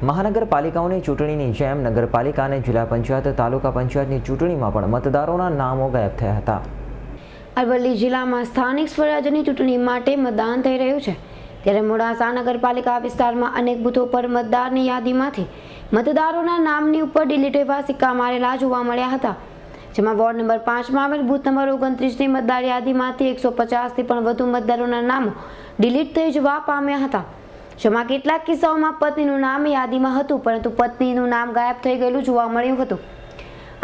મહાનગરપાલિકાઓની ચૂંટણીની જેમ નગરપાલિકા અને જિલ્લા પંચાયત તાલુકા પંચાયતની ચૂંટણીમાં પણ મતદારોના નામો ગાયબ થયા હતા। અરવલ્લી જિલ્લામાં સ્થાનિક સ્વરાજ્યની ચૂંટણી માટે મતદાન થઈ રહ્યું છે, ત્યારે મોડાસા નગરપાલિકા વિસ્તારમાં અનેક બૂથો પર મતદારની યાદીમાંથી મતદારોના નામની ઉપર ડિલીટ એવા સિક્કા મારેલા જોવા મળ્યા હતા, જેમાં વોર્ડ નંબર 5માં આવેલ બૂથ નંબર 29ની મતદાર યાદીમાંથી 150થી પણ વધુ મતદારોના નામો ડિલીટ થઈ જવા પામ્યા હતા, જેમાં કેટલાક કિસ્સાઓમાં પત્નીનું નામ યાદીમાં હતું પરંતુ પત્નીનું નામ ગાયબ થઈ ગયેલું જોવા મળ્યું હતું।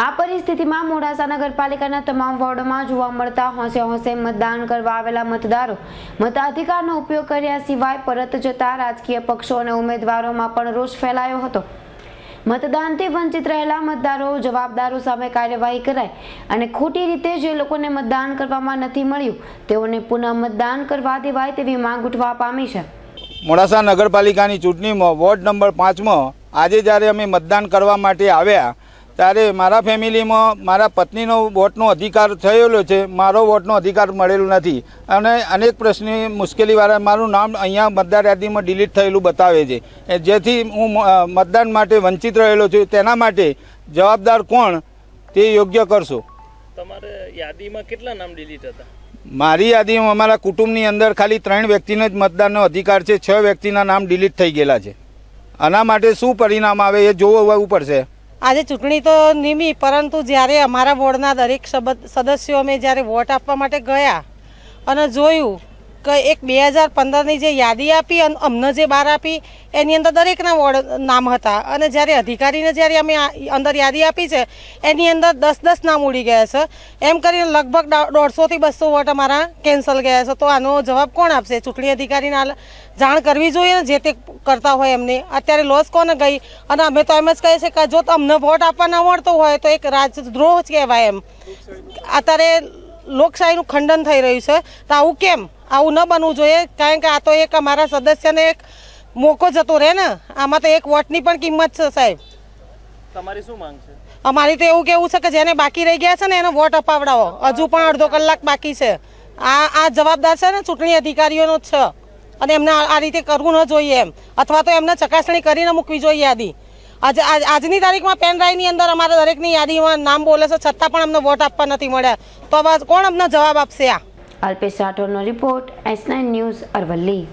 આ પરિસ્થિતિમાં મોડાસા નગરપાલિકાના તમામ વોર્ડોમાં જોવા મળતા હોંશે હોંશે મતદાન કરવા આવેલા મતદારો મતાધિકારનો ઉપયોગ કર્યા સિવાય પરત જતા રાજકીય પક્ષો અને ઉમેદવારોમાં પણ રોષ ફેલાયો હતો। મતદાનથી વંચિત રહેલા મતદારો જવાબદારો સામે કાર્યવાહી કરાય અને ખોટી રીતે જે લોકોને મતદાન કરવામાં નથી મળ્યું તેઓને પુનઃ મતદાન કરવા દેવાય તેવી માંગ ઉઠવા પામી છે। મોડાસા નગરપાલિકાની ચૂંટણીમાં વોર્ડ નંબર 5માં આજે જ્યારે અમે મતદાન કરવા માટે આવ્યા ત્યારે મારા ફેમિલીમાં મારા પત્નીનો વોટનો અધિકાર થયેલો છે, મારો વોટનો અધિકાર મળેલો નથી અને અનેક પ્રશ્નની મુશ્કેલીવાળા મારું નામ અહીંયા મતદાર યાદીમાં ડિલીટ થયેલું બતાવે છે, જેથી હું મતદાન માટે વંચિત રહેલો છું। તેના માટે જવાબદાર કોણ તે યોગ્ય કરશો। તમારે યાદીમાં કેટલા નામ ડિલીટ હતા? મારી યાદીમાં અમારા કુટુંબની અંદર ખાલી 3 વ્યક્તિનો જ મતદાનનો અધિકાર છે, 6 વ્યક્તિના નામ ડિલીટ થઈ ગયેલા છે। આના માટે શું પરિણામ આવે એ જોવું પડશે। આજે ચૂંટણી તો નિમી, પરંતુ જ્યારે અમારા વોર્ડના દરેક સદસ્યો અમે જ્યારે વોટ આપવા માટે ગયા અને જોયું કે એક 2015ની જે યાદી આપી અને અમને જે બહાર આપી એની અંદર દરેકના વોર્ડ નામ હતા અને જ્યારે અધિકારીને જ્યારે અમે અંદર યાદી આપી છે એની અંદર 10 નામ ઉડી ગયા છે, એમ કરીને લગભગ 150થી 200 વોટ અમારા કેન્સલ ગયા છે। તો આનો જવાબ કોણ આપશે? ચૂંટણી અધિકારીને જાણ કરવી જોઈએ ને, જે તે કરતા હોય એમને। અત્યારે લોસ કોને ગઈ? અને અમે તો એમ જ કહીએ છીએ કે જો અમને વોટ આપવા ન મળતો હોય તો એક રાજદ્રોહ જ કહેવાય એમ। અત્યારે લોકશાહીનું ખંડન થઈ રહ્યું છે, તો આવું કેમ? આવું ન બનવું જોઈએ, કારણ કે આ તો એક અમારા સદસ્યને એક મોકો જતો રહે ને, આમાં તો એક વોટની પણ કિંમત છે સાહેબ। તમારી શું માંગ છે? અમારી તો એવું કેવું છે કે જેને બાકી રહી ગયા છે ને એને વોટ અપાવડાવો, હજુ પણ અડધો કલાક બાકી છે। આ જવાબદાર છે ને ચૂંટણી અધિકારીઓનો જ છે અને એમને આ રીતે કરવું ન જોઈએ એમ, અથવા તો એમને ચકાસણી કરીને મૂકવી જોઈએ યાદી। આજની તારીખમાં પેન ડ્રાઈવની અંદર અમારા દરેકની યાદીમાં નામ બોલે છે, છતાં પણ અમને વોટ આપવા નથી મળ્યા, તો કોણ અમને જવાબ આપશે? અલ્પેશ રાઠોડનો રિપોર્ટ, S9 ન્યૂઝ, અરવલ્લી।